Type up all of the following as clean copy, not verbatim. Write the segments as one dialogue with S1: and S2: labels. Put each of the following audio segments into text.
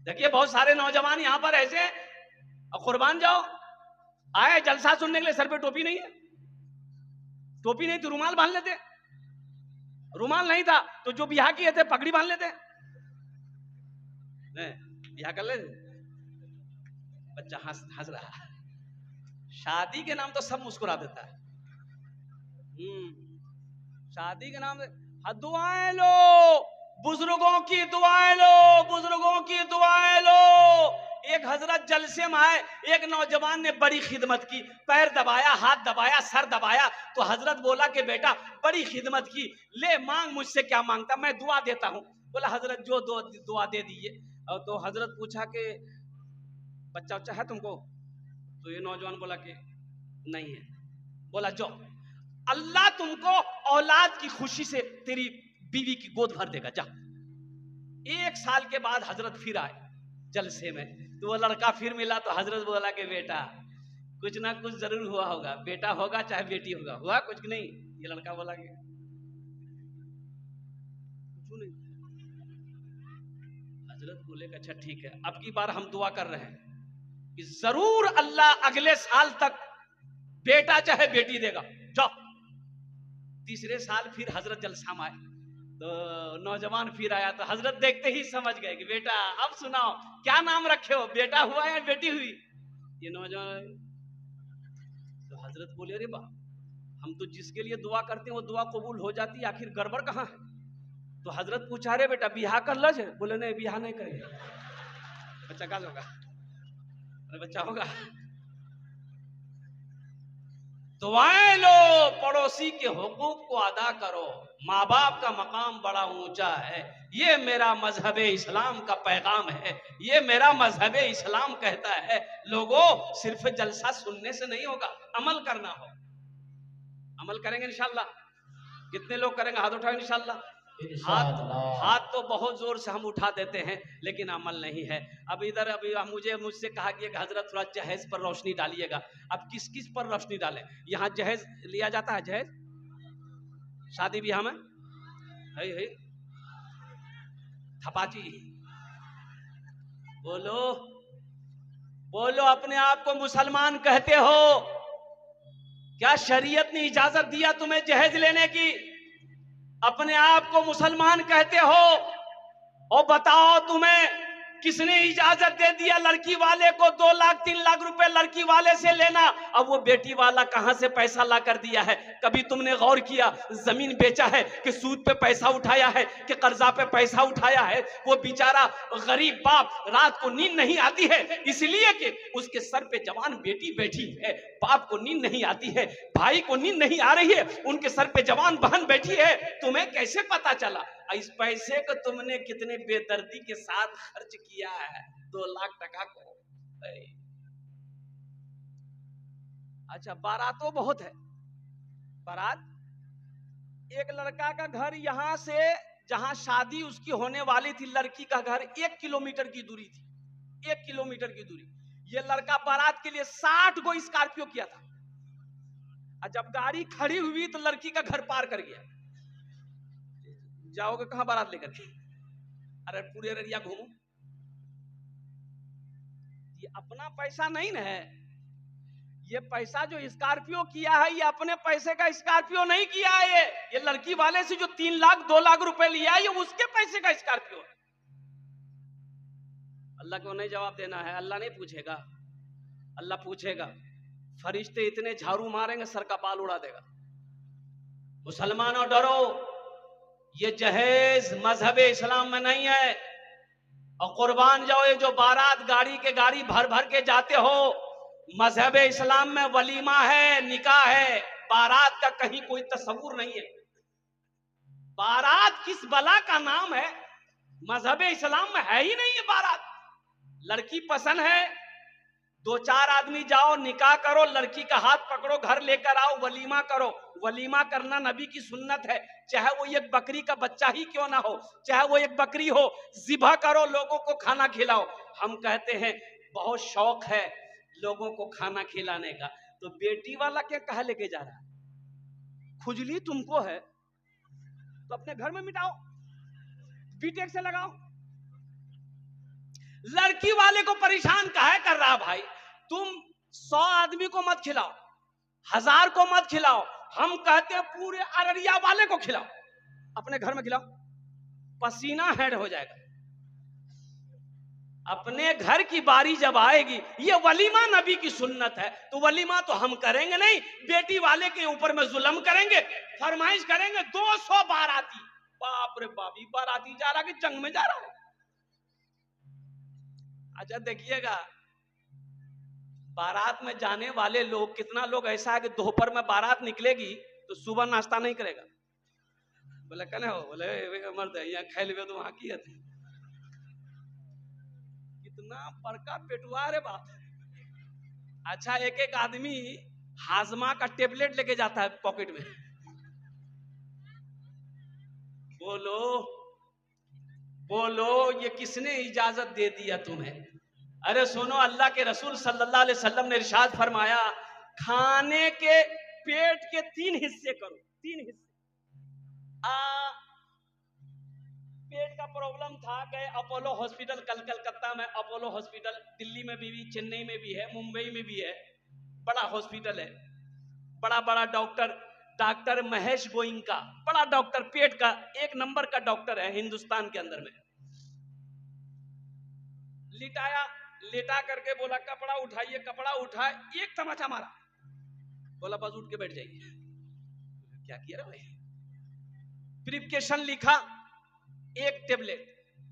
S1: देखिए बहुत सारे नौजवान यहां पर ऐसे हैं, और कुर्बान जाओ आए जलसा सुनने के लिए, सर पे टोपी नहीं है, टोपी नहीं तो रुमाल बांध लेते, रुमाल नहीं था तो जो बियाह किए थे पगड़ी बांध लेते, बियाह कर लेते। बच्चा हंस हंस रहा है, शादी के नाम तो सब मुस्कुरा देता है। शादी के नाम से दुआएं लो, बुजुर्गों की दुआएं लो, बुजुर्गों की दुआएं लो। एक हजरत जलसे में आए, एक नौजवान ने बड़ी खिदमत की, पैर दबाया, हाथ दबाया, सर दबाया, तो हजरत बोला कि बेटा बड़ी खिदमत की, ले मांग मुझसे क्या मांगता, मैं दुआ देता हूं। बोला हजरत जो दुआ दे दीजिए। और तो हजरत पूछा कि बच्चा उच्चा है तुमको? तो ये नौजवान बोला कि नहीं है। बोला जो अल्लाह तुमको औलाद की खुशी से तेरी बीवी की गोद भर देगा, जा। 1 साल के बाद हजरत फिर आए जलसे में, तो वो लड़का फिर मिला, तो हजरत बोला कि बेटा कुछ ना कुछ जरूर हुआ होगा, बेटा होगा चाहे बेटी होगा, हुआ कुछ नहीं? ये लड़का बोला कि कुछ नहीं। हजरत बोले कि अच्छा ठीक है, अब की बार हम दुआ कर रहे हैं कि जरूर अल्लाह अगले साल तक बेटा चाहे बेटी देगा, जाओ। 3रे साल फिर हजरत जलसा में आए, तो नौजवान फिर आया, तो हजरत देखते ही समझ गए कि बेटा अब सुनाओ क्या नाम रखे हो, बेटा हुआ या बेटी हुई? ये नौजवान, तो हजरत बोले अरे बा, हम तो जिसके लिए दुआ करते हैं वो दुआ कबूल हो जाती है, आखिर गड़बड़ कहाँ है? तो हजरत पूछा रे बेटा बियाह कर लज है? बोले नहीं बियाह नहीं करेंगे। बच्चा का होगा? अरे बच्चा होगा। दुआएं लो, पड़ोसी के हुकूक को अदा करो, माँ बाप का मकाम बड़ा ऊंचा है, ये मेरा मजहब इस्लाम का पैगाम है, ये मेरा मजहब इस्लाम कहता है। लोगों सिर्फ जलसा सुनने से नहीं होगा, अमल करना हो। अमल करेंगे इंशाल्लाह? कितने लोग करेंगे? हाथ उठाओ इंशाल्लाह। हाथ तो बहुत जोर से हम उठा देते हैं, लेकिन अमल नहीं है। अब इधर अभी मुझसे कहा कि हजरत थोड़ा जहेज पर रोशनी डालिएगा। अब किस किस पर रोशनी डालें? यहाँ जहेज लिया जाता है, जहेज शादी ब्याह में है थपाची। बोलो बोलो, अपने आप को मुसलमान कहते हो, क्या शरीयत ने इजाजत दिया तुम्हें जहेज लेने की? अपने आप को मुसलमान कहते हो, और बताओ तुम्हें किसने इजाजत दे दिया लड़की वाले को 2 लाख 3 लाख रुपए लड़की वाले से लेना? अब वो बेटी वाला कहां से पैसा ला कर दिया है? कभी तुमने गौर किया? जमीन बेचा है कि सूद पे पैसा उठाया है कि कर्जा पे पैसा उठाया है? वो बेचारा गरीब बाप, रात को नींद नहीं आती है इसलिए कि उसके सर पे जवान बेटी बैठी है। बाप को नींद नहीं आती है, भाई को नींद नहीं आ रही है, उनके सर पे जवान बहन बैठी है। तुम्हें कैसे पता चला? इस पैसे को तुमने कितने बेदर्दी के साथ खर्च किया है, 2 लाख टका को। अच्छा, बारातों बहुत है। बारात, एक लड़का का घर यहां से जहां शादी उसकी होने वाली थी, लड़की का घर 1 किलोमीटर की दूरी थी, 1 किलोमीटर की दूरी। ये लड़का बारात के लिए 60 गो स्कॉर्पियो किया था, और जब गाड़ी खड़ी हुई तो लड़की का घर पार कर गया। जाओगे कहां बारात लेकर के? अरे पूरे अररिया घूमो। ये अपना पैसा नहीं ना है, ये पैसा जो स्कॉर्पियो किया है, ये अपने पैसे का स्कॉर्पियो नहीं किया है। ये लड़की वाले से जो 3 लाख 2 लाख रुपए लिया है, ये उसके पैसे का स्कॉर्पियो है। अल्लाह को नहीं जवाब देना है, अल्लाह नहीं पूछेगा। अल्लाह पूछेगा, फरिश्ते इतने झाड़ू मारेंगे सर का बाल उड़ा देगा। मुसलमानों डरो, ये जहेज मजहब इस्लाम में नहीं है। और कुर्बान जाओ, ये जो बारात गाड़ी के गाड़ी भर भर के जाते हो, मजहब इस्लाम में वलीमा है, निकाह है, बारात का कहीं कोई तस्वुर नहीं है। बारात किस बला का नाम है? मजहब इस्लाम में है ही नहीं है बारात। लड़की पसंद है, 2-4 आदमी जाओ, निकाह करो, लड़की का हाथ पकड़ो, घर लेकर आओ, वलीमा करो। वलीमा करना नबी की सुन्नत है, चाहे वो एक बकरी का बच्चा ही क्यों ना हो, चाहे वो एक बकरी हो, ज़िबा करो, लोगों को खाना खिलाओ। हम कहते हैं बहुत शौक है लोगों को खाना खिलाने का, तो बेटी वाला क्या कहा लेके जा रहा है? खुजली तुमको है तो अपने घर में मिटाओ, बीटेक से लगाओ। लड़की वाले को परेशान काहे कर रहा भाई? तुम 100 आदमी को मत खिलाओ, 1000 को मत खिलाओ, हम कहते हैं पूरे अररिया वाले को खिलाओ, अपने घर में खिलाओ, पसीना हेड हो जाएगा। अपने घर की बारी जब आएगी, ये वलीमा नबी की सुन्नत है, तो वलीमा तो हम करेंगे नहीं, बेटी वाले के ऊपर में जुल्म करेंगे, फरमाइश करेंगे। 200 बाराती, बाप रे बाप, बाराती जा रहा कि जंग में जा रहा है। अच्छा देखिएगा, बारात में जाने वाले लोग, कितना लोग ऐसा है कि दोपहर में बारात निकलेगी तो सुबह नाश्ता नहीं करेगा। बोले कने हो? बोले मर्द है, यहाँ खेल तो वहां की है। कितना बड़का पेटुआ रे बाप। अच्छा, एक एक आदमी हाजमा का टेबलेट लेके जाता है पॉकेट में। बोलो बोलो, ये किसने इजाजत दे दिया तुम्हें? अरे सुनो, अल्लाह के रसूल सल्लल्लाहु अलैहि वसल्लम ने इरशाद फरमाया, खाने के पेट के 3 हिस्से करो, 3 हिस्से। पेट का प्रॉब्लम था, गए अपोलो हॉस्पिटल, कलकत्ता में अपोलो हॉस्पिटल, दिल्ली में भी, चेन्नई में भी है, मुंबई में भी है, बड़ा हॉस्पिटल है, बड़ा बड़ा डॉक्टर महेश गोइंका, बड़ा डॉक्टर, पेट का 1 नंबर का डॉक्टर है हिंदुस्तान के अंदर में। लेटा करके बोला कपड़ा उठाइए, कपड़ा उठाए, एक तमाचा मारा, बोला बस उठ के बैठ जाइए। क्या किया रे भाई? प्रिस्क्रिप्शन लिखा, 1 टेबलेट,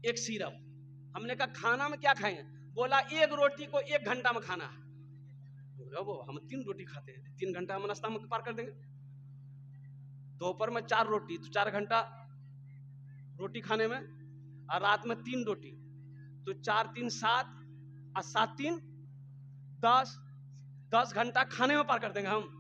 S1: 1 सिरप। हमने कहा खाना में क्या खाएंगे? बोला 1 रोटी को 1 घंटा में खाना है। बोला वो हम 3 रोटी खाते हैं, 3 घंटा हम नाश्ता में पार कर देंगे। दोपहर में 4 रोटी, तो 4 घंटा रोटी खाने में, और रात में 3 रोटी, तो 4 3 7 और 7 3 10 घंटा खाने में पार कर देंगे हम।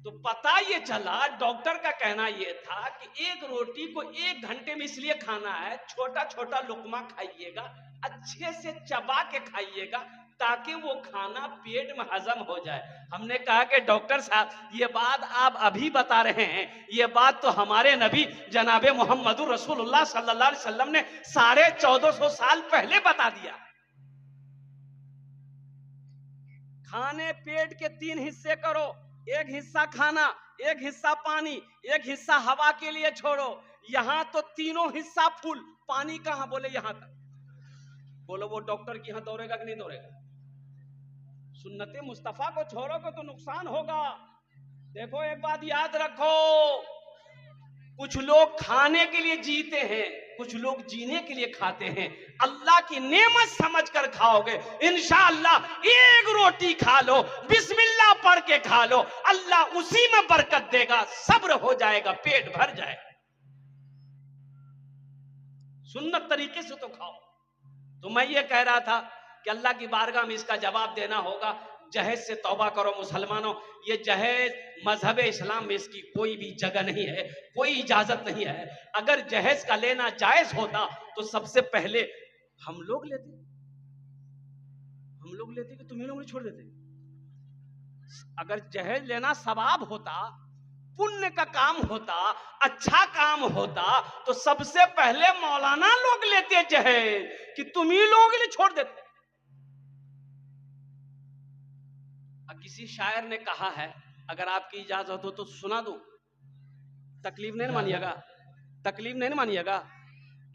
S1: तो पता ये चला, डॉक्टर का कहना ये था कि 1 रोटी को 1 घंटे में इसलिए खाना है, छोटा छोटा लुकमा खाइएगा, अच्छे से चबा के खाइएगा, ताकि वो खाना पेट में हजम हो जाए। हमने कहा कि डॉक्टर साहब, ये बात आप अभी बता रहे हैं, ये बात तो हमारे नबी जनाबे मोहम्मदुर रसूलुल्लाह सल्लल्लाहु अलैहि वसल्लम ने 1450 साल पहले बता दिया। खाने पेट के 3 हिस्से करो, 1 हिस्सा खाना, 1 हिस्सा पानी, 1 हिस्सा हवा के लिए छोड़ो। यहां तो तीनों हिस्सा फुल, पानी कहां? बोले यहां तक। बोलो वो डॉक्टर की यहां दौड़ेगा कि नहीं दौड़ेगा? सुन्नते मुस्तफा को छोड़ोगे तो नुकसान होगा। देखो एक बात याद रखो, कुछ लोग खाने के लिए जीते हैं, कुछ लोग जीने के लिए खाते हैं। अल्लाह की नेमत समझकर खाओगे, इंशाअल्लाह 1 रोटी खा लो, बिस्मिल्लाह पढ़ के खा लो, अल्लाह उसी में बरकत देगा, सब्र हो जाएगा, पेट भर जाएगा। सुन्नत तरीके से तो खाओ। तो मैं ये कह रहा था कि अल्लाह की बारगाह में इसका जवाब देना होगा। जहेज से तौबा करो मुसलमानों, ये जहेज मजहब इस्लाम में इसकी कोई भी जगह नहीं है, कोई इजाजत नहीं है। अगर जहेज का लेना जायज होता तो सबसे पहले हम लोग लेते कि तुम्हें लोग नहीं छोड़ देते। अगर जहेज लेना सवाब होता, पुण्य का काम होता, अच्छा काम होता, तो सबसे पहले मौलाना लोग लेते जहेज, कि तुम्ही लोग नहीं छोड़ देते। किसी शायर ने कहा है, अगर आपकी इजाजत हो तो सुना दूं, तकलीफ नहीं मानिएगा, तकलीफ नहीं मानिएगा।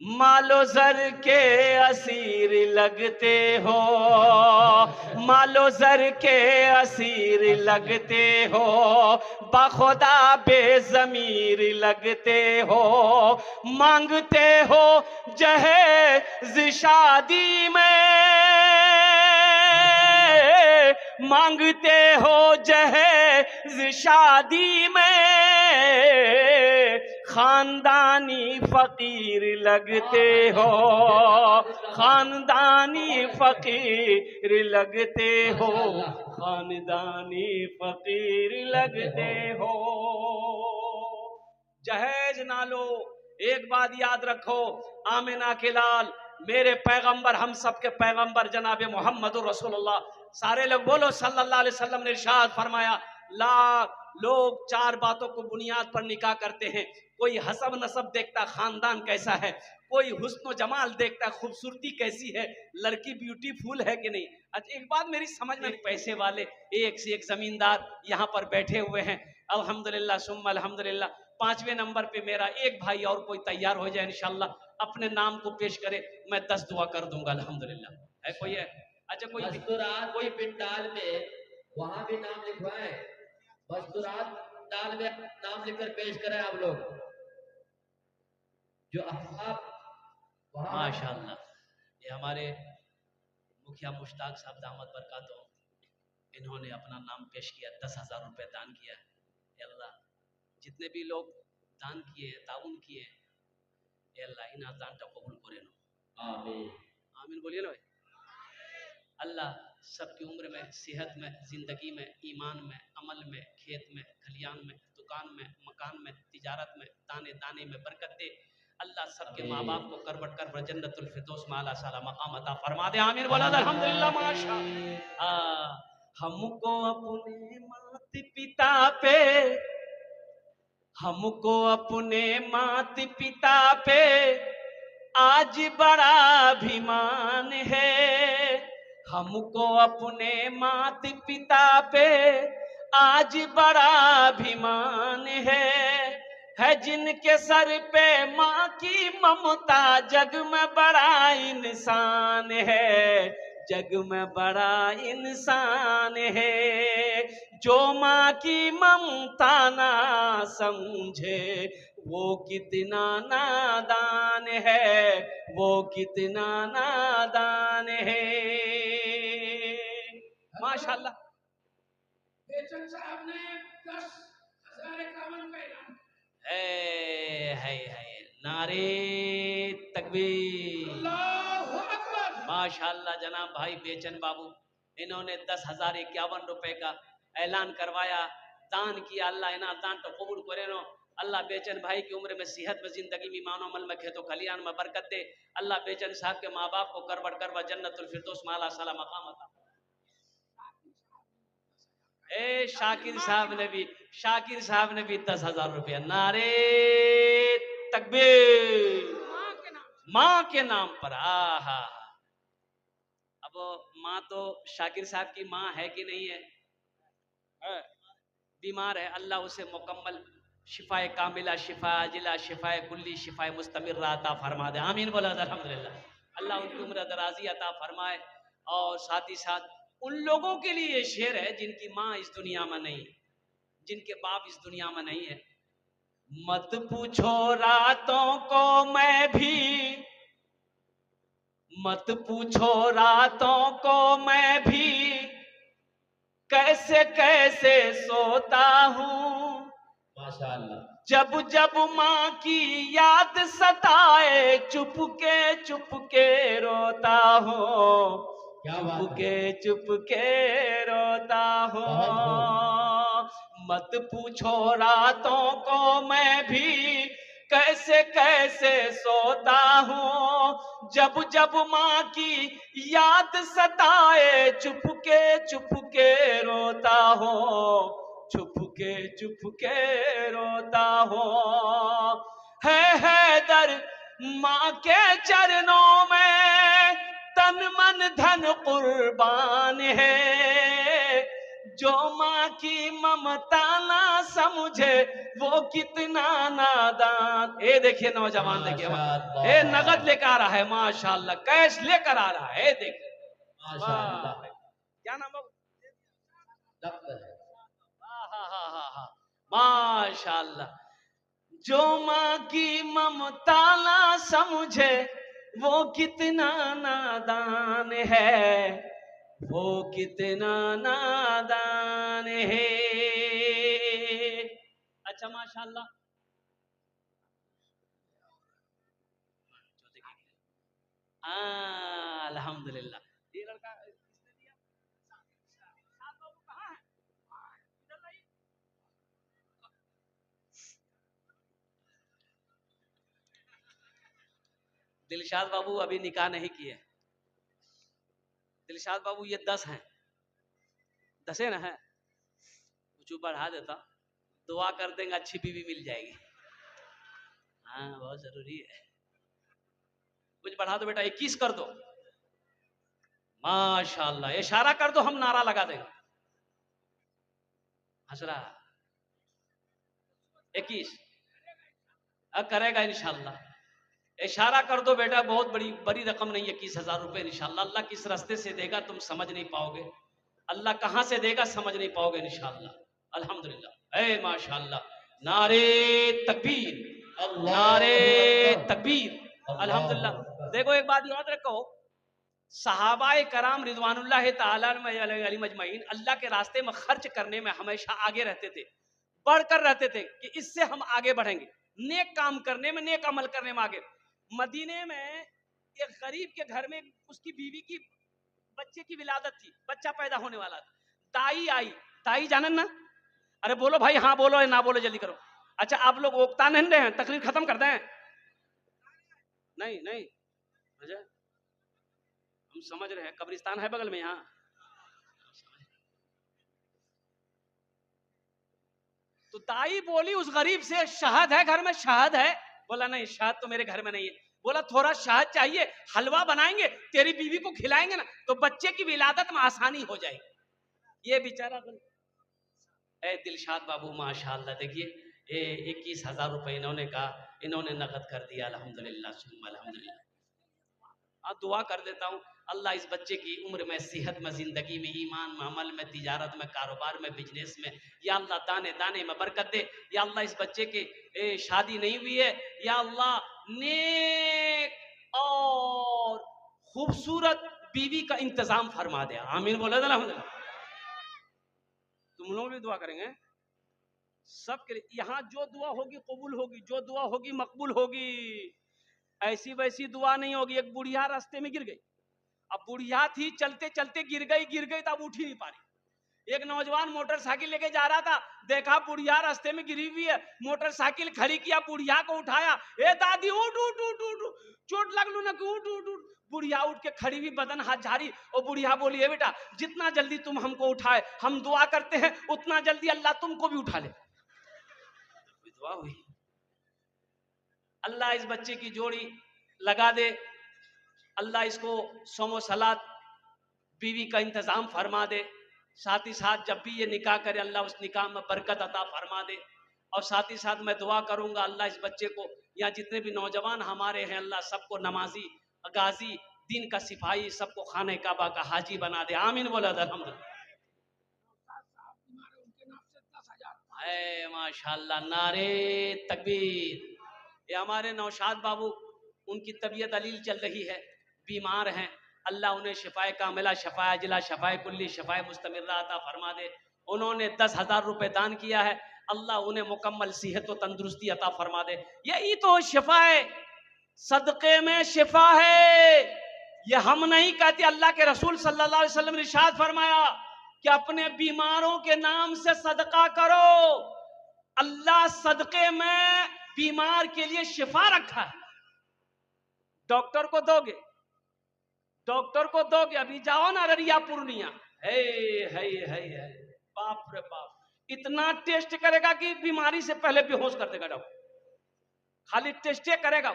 S1: मालो जर के असीर लगते हो, मालो जर के असीर लगते हो, बखुदा बेज़मीर लगते हो, मांगते हो जहेज शादी में, मांगते हो जहेज शादी में, खानदानी फकीर लगते हो, खानदानी फकीर लगते हो, खानदानी फकीर लगते हो। जहेज ना लो। एक बात याद रखो, आमिना के लाल, मेरे पैगंबर, हम सबके पैगंबर जनाबे मोहम्मद रसूलुल्लाह, सारे लोग बोलो सल्लल्लाहु अलैहि वसल्लम ने इरशाद फरमाया, ला लोग चार बातों को बुनियाद पर निकाह करते हैं। कोई हसब नसब देखता, खानदान कैसा है, कोई हुस्न जमाल देखता, खूबसूरती कैसी है, लड़की ब्यूटीफुल है कि नहीं। अच्छा एक बात मेरी समझ में, पैसे वाले एक से एक जमींदार यहाँ पर बैठे हुए हैं, अल्हम्दुलिल्लाह सुम्मा अल्हम्दुलिल्लाह। 5वें नंबर पे मेरा एक भाई और कोई तैयार हो जाए इंशाल्लाह, अपने नाम को पेश करे, मैं 10 दुआ कर दूंगा अल्हम्दुलिल्लाह। है कोई है? अच्छा कोई
S2: मस्तूरात कोई पिंडाल में वहां भी नाम लिखवाए, मस्तूरात पिंडाल में नाम लिखकर पेश करें आप लोग जो अहबाब वहां।
S1: माशाअल्लाह, ये हमारे मुखिया मुश्ताक साहब दामद बरकातों, इन्होंने अपना नाम पेश किया, 10,000 रुपये दान किया। या अल्लाह जितने भी लोग दान किए, ताउन किए, या अल्लाह इन दान का कबूल करे नो,
S2: आमीन
S1: आमीन बोलिए ना भाई। अल्लाह सबकी उम्र में, सेहत में, ज़िंदगी में, ईमान में, अमल में, खेत में, खलियान में, दुकान में, मकान में, तिजारत में, दाने दाने में बरकत दे। अल्लाह सबके माँ बाप को करबट कर जन्नतुल फिरदौस में आला साला मकाम अता फरमा दे। आमीन बोला अल्हम्दुलिल्लाह माशाअल्लाह। हमको अपने माता पिता पे, हमको अपने माता पिता पे आज बड़ा अभिमान है। हमको अपने माता पिता पे आज बड़ा अभिमान है जिनके सर पे माँ की ममता, जग में बड़ा इंसान है, जग में बड़ा इंसान है। जो माँ की ममता ना समझे वो कितना नादान है, वो कितना नादान है। माशाल्लाह
S3: बेचन साहब ने 10,051 का ऐलान
S1: है नारे तकबीर,
S3: अल्लाहु अकबर।
S1: माशाल्लाह जनाब भाई बेचन बाबू, इन्होंने 10,051 रुपए का ऐलान करवाया, दान किया। अल्लाह इन्हें दान तो कबूल करे नो। अल्लाह बेचन भाई की उम्र में, सेहत में, जिंदगी में, ईमान अमल में, खेतों खलियान में बरकत दे। अल्लाह बेचन साहब के माँ बाप को करबट करवा जन्नतुल फिरदौस में आला साला मकाम अता। ए शाकिर साहब ने भी 10,000 रुपया। नारे तकबीर, माँ के नाम पर। आहा, अब माँ तो शाकिर साहब की माँ है कि नहीं है? बीमार है, अल्लाह उसे मुकम्मल शिफाए कामिला, शिफा जिला, शिफाए कुल्ली, शिफाए मुस्तमिर अता फरमा दे। आमीन बोला अल्हम्दुलिल्लाह। अल्लाह उनकी उम्र दराजी अता फरमाए। और साथ ही साथ उन लोगों के लिए ये शेर है जिनकी माँ इस दुनिया में नहीं, जिनके बाप इस दुनिया में नहीं है। मत पूछो रातों को मैं भी, मत पूछो रातों को मैं भी, कैसे कैसे सोता हूँ।
S2: माशाअल्लाह।
S1: जब जब माँ की याद सताए, चुपके चुपके रोता हूँ, चुपके रोता हूँ। मत पूछो रातों को मैं भी, कैसे कैसे सोता हूँ। जब जब माँ की याद सताए, चुपके चुपके रोता हूँ, चुपके चुपके रोता हूँ। है दर माँ के चरणों में, तन मन धन कुर्बान है। जो माँ की ममता ना समझे वो कितना नादान। ए देखिए नौजवान, देखिए ए नगद लेकर आ रहा है, माशाल्लाह कैश लेकर आ रहा है। देखिए
S2: माशाअल्लाह।
S1: क्या नाम है?
S2: है
S1: माशाल्लाह। जो माँ की ममता ना समझे वो कितना नादान है, वो कितना नादान है। अच्छा माशाल्लाह। अल्हम्दुलिल्लाह। ये लड़का किसने दिया? साथ बाबू कहाँ है? इधर लाइए। दिलशाद बाबू अभी निकाह नहीं किए। दिलशाद बाबू ये 10 हैं, 10 है ना? है कुछ बढ़ा देता दुआ कर देंगे, अच्छी बीवी मिल जाएगी। हाँ बहुत जरूरी है। कुछ बढ़ा दो बेटा, 21 कर दो, माशाल्लाह। इशारा कर दो, हम नारा लगा देंगे। हसरा 21 करेगा इंशाल्लाह। इशारा कर दो बेटा, बहुत बड़ी बड़ी रकम नहीं है 21,000 रुपए इंशाल्लाह। अल्लाह किस रास्ते से देगा तुम समझ नहीं पाओगे, अल्लाह कहां से देगा समझ नहीं पाओगे इंशाल्लाह। अल्हम्दुलिल्लाह, ए माशाल्लाह, नारे तकबीर, नारे तकबीर, अल्हम्दुलिल्लाह। देखो एक बात याद रखो, सहाबाए कराम रिजवानुल्लाह ताला अलैहिम अजमईन अल्लाह के रास्ते में खर्च करने में हमेशा आगे रहते थे, बढ़कर रहते थे कि इससे हम आगे बढ़ेंगे, नेक काम करने में, नेक अमल करने में आगे। मदीने में एक गरीब के घर में उसकी बीवी की बच्चे की विलादत थी, बच्चा पैदा होने वाला था। दाई आई, दाई जानन ना? अरे बोलो भाई, हाँ बोलो या ना बोलो, जल्दी करो। अच्छा आप लोग ओकता नहीं रहे हैं, तकरीर खत्म कर दें? नहीं नहीं, अच्छा हम समझ रहे हैं, कब्रिस्तान है बगल में यहाँ। तो दाई बोली उस गरीब से, शहद है घर में? शहद है। बोला नहीं, शहद तो मेरे घर में नहीं है। बोला थोड़ा शहद चाहिए, हलवा बनाएंगे, तेरी बीवी को खिलाएंगे ना, तो बच्चे की विलादत में आसानी हो जाएगी। ये बेचारा ए दिलशाद बाबू माशाल्लाह, देखिए 21,000 रुपए इन्होंने कहा, इन्होंने नकद कर दिया। अल्हम्दुलिल्लाह सुम्मा अल्हम्दुलिल्लाह। हाँ दुआ कर देता हूँ, अल्लाह इस बच्चे की उम्र में, सेहत में, जिंदगी में, ईमान में, अमल में, तिजारत में, कारोबार में, बिजनेस में, या अल्लाह दाने दाने में बरकत दे। या अल्लाह इस बच्चे की शादी नहीं हुई है, या अल्लाह नेक और खूबसूरत बीवी का इंतजाम फरमा दे। आमीन बोले अल्हम्दुलिल्लाह। तुम लोग भी दुआ करेंगे सबके लिए। यहाँ जो दुआ होगी कबूल होगी, जो दुआ होगी मकबूल होगी। ऐसी वैसी दुआ नहीं होगी। एक बुढ़िया रास्ते में गिर गई, अब बुढ़िया थी, चलते चलते गिर गई तो अब उठ ही नहीं पा रही। एक नौजवान मोटरसाइकिल लेके जा रहा था, देखा बुढ़िया रास्ते में गिरी हुई है, मोटरसाइकिल खड़ी किया, बुढ़िया को उठाया, ए दादी उठ उठ उठ उठ, चोट लग लू ना, उठ उठ उठ। बुढ़िया उठ के खड़ी हुई, बदन हाथ झाड़ी, और बुढ़िया बोली है बेटा जितना जल्दी तुम हमको उठाए, हम दुआ करते हैं उतना जल्दी अल्लाह तुमको भी उठा ले। दुआ हुई, अल्लाह इस बच्चे की जोड़ी लगा दे, अल्लाह इसको सोमो सलात बीवी का इंतजाम फरमा दे। साथ ही साथ जब भी ये निकाह करे अल्लाह उस निकाह में बरकत अता फरमा दे। और साथ ही साथ मैं दुआ करूंगा अल्लाह इस बच्चे को, या जितने भी नौजवान हमारे हैं, अल्लाह सबको नमाजी, गाजी, दीन का सिपाही, सबको खाने काबा का हाजी बना दे। आमीन बोला अल्हम्दुलिल्लाह। माशाल्लाह, नारे तकबीर। ये हमारे नौशाद बाबू, उनकी तबीयत अलील चल रही है, बीमार हैं, अल्लाह उन्हें शफाए कामिला, शफाए जिला, शफाए कुल्ली, शफाए मुस्तमिर्रा अता फरमा दे। उन्होंने 10,000 रुपए दान किया है, अल्लाह उन्हें मुकम्मल सेहत और तंदुरुस्ती अता फरमा दे। यही तो शिफा है, सदक़े में शिफा है। ये हम नहीं कहते, अल्लाह के रसूल सल्लल्लाहु अलैहि वसल्लम ने इरशाद फरमाया कि अपने बीमारों के नाम से सदका करो, अल्लाह सदक़े में बीमार के लिए शिफा रखा है। डॉक्टर को दोगे, डॉक्टर को दोगे, अभी जाओ ना अररिया पूर्णिया, है बाप रे बाप, इतना टेस्ट करेगा कि बीमारी से पहले बेहोश कर देगा डॉक्टर, खाली टेस्टे करेगा।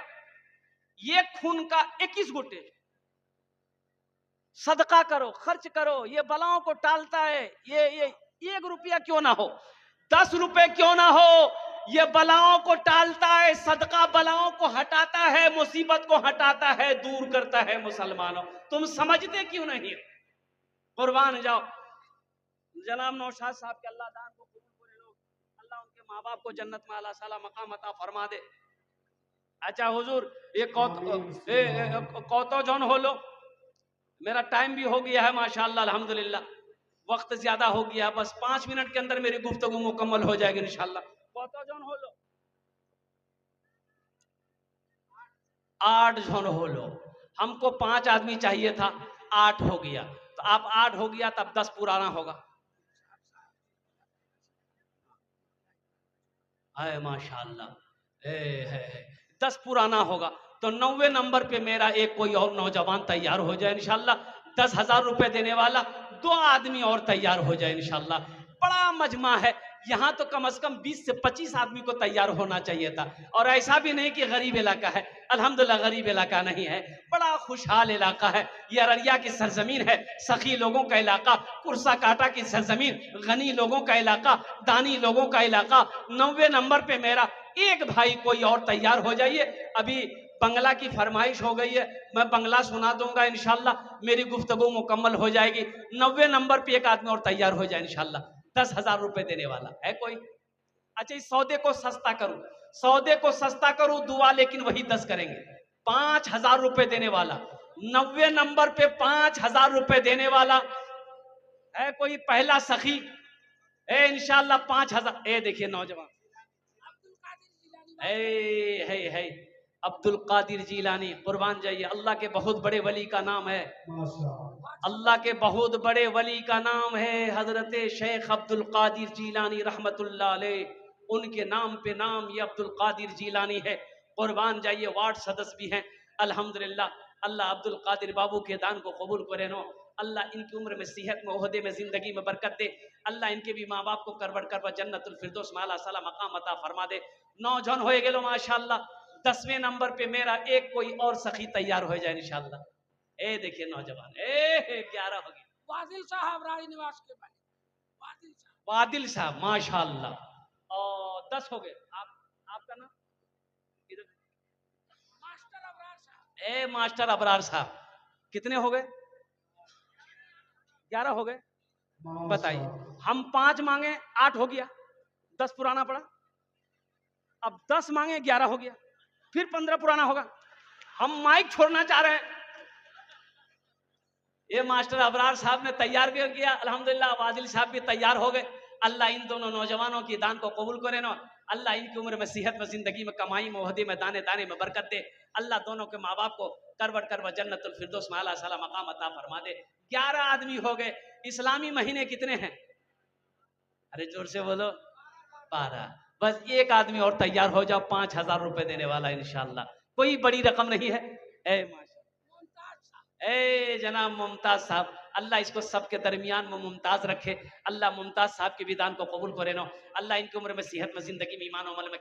S1: ये खून का 21 गो टेस्ट। सदका करो, खर्च करो, ये बलाओं को टालता है। ये 1 रुपया क्यों ना हो, 10 रुपए क्यों ना हो, ये बलाओं को टालता है। सदका बलाओं को हटाता है, मुसीबत को हटाता है, दूर करता है। मुसलमानों तुम समझते क्यों नहीं? कुर्बान जाओ। जनाब नौशाद साहब के अल्लाह दान को कबूल करे लोग, अल्लाह उनके माँ बाप को जन्नत में आला साला मकाम अता फरमा दे। अच्छा हुजूर, ये कौतो जौन हो लो, मेरा टाइम भी हो गया है माशाअल्लाह अल्हम्दुलिल्लाह, वक्त ज्यादा हो गया, बस 5 मिनट के अंदर मेरी गुफ्तगू मुकम्मल हो जाएगी इंशाअल्लाह। कौतो जौन हो लो, 8 जन हो लो, हमको 5 आदमी चाहिए था, 8 हो गया, तो आप 8 हो गया तब 10 पुराना होगा। है माशाअल्लाह, 10 पुराना होगा, तो 90 नंबर पे मेरा एक कोई और नौजवान तैयार हो जाए इंशाअल्लाह। 10,000 रुपए देने वाला 2 आदमी और तैयार हो जाए इंशाअल्लाह। बड़ा मजमा है, यहाँ तो कम से कम 20 से 25 आदमी को तैयार होना चाहिए था। और ऐसा भी नहीं कि गरीब इलाका है, अल्हम्दुलिल्लाह गरीब इलाका नहीं है, बड़ा खुशहाल इलाका है। ये अररिया की सरजमीन है, सखी लोगों का इलाका, कुर्सा काटा की सरजमीन, गनी लोगों का इलाका, दानी लोगों का इलाका। 90 नंबर पे मेरा एक भाई कोई और तैयार हो जाइए। अभी बंगला की फरमाइश हो गई है, मैं बंगला सुना दूंगा इंशाल्लाह, मेरी गुफ्तगू मुकम्मल हो जाएगी। 90 नंबर पे एक आदमी और तैयार हो जाए इंशाल्लाह, 10,000 रुपए देने वाला है कोई। अच्छा, इस सौदे को सस्ता करूं, सौदे को सस्ता करूं, दुआ लेकिन वही 10 करेंगे। 5,000 रुपए देने वाला, 90 नंबर पे 5,000 रुपए देने वाला है कोई पहला सखी? इंशाल्लाह 5,000। देखिए नौजवान, है अब्दुल कादिर जीलानी, कुर्बान जाइए। अल्लाह के बहुत बड़े वली का नाम है, अल्लाह के बहुत बड़े वली का नाम है हजरत शेख अब्दुल कादिर जीलानी रहमतुल्लाह अलैह। उनके नाम पे नाम ये अब्दुल कादिर जीलानी है, कुर्बान जाइए। वार्ड सदस्य भी हैं अल्हम्दुलिल्लाह। अल्लाह अब्दुल कादिर बाबू के दान को कबूल करे नो। अल्लाह इनकी उम्र में, सेहत में, ओहदे में, जिंदगी में बरकत दे। अल्लाह इनके भी माँ बाप को करबट करबट जन्नतुल फिरदौस में आला साला मकाम अता फरमा दे। नौजवान हो गेलो माशाअल्लाह। 10वें नंबर पे मेरा एक कोई और सखी तैयार हो जाए इंशाअल्लाह। देखिए नौजवान, 11 हो गए।
S3: वादिल साहब राज निवास के भाई, वादिल साहब,
S1: वादिल साहब माशाअल्लाह। और 10 हो गए। आपका नाम? इधर
S3: मास्टर अबरार साहब,
S1: मास्टर अबरार साहब, कितने हो गए? 11 हो गए। बताइए, हम 5 मांगे 8 हो गया, 10 पुराना पड़ा। अब 10 मांगे 11 हो गया, फिर 15 पुराना होगा। हम माइक छोड़ना चाह रहे हैं। ये मास्टर अबरार साहब ने तैयार किया अल्हम्दुलिल्लाह। वादिल साहब भी तैयार हो गए। अल्लाह इन दोनों नौजवानों की दान को कबूल करे ना। अल्लाह इनकी उम्र में, सेहत में, जिंदगी में, कमाई में, ओहदे में, दाने दाने में बरकत दे। अल्लाह दोनों के माँ बाप को करवट करवट जन्नतुल फिरदौस में आला साला मकाम अता फरमा दे। 11 आदमी हो गए। इस्लामी महीने कितने हैं? अरे जोर से बोलो। 12। बस एक आदमी और तैयार हो जाओ, 5,000 रुपए देने वाला इंशाल्लाह। कोई बड़ी रकम नहीं है। जनाब मुमताज साहब, अल्लाह इसको सबके दरमियान में मुमताज रखे। अल्लाह मुमताज साहब के विधान को कबूल करे नो। अल्लाह इनकी उम्र में, सेहत में, जिंदगी में, ईमान अमल में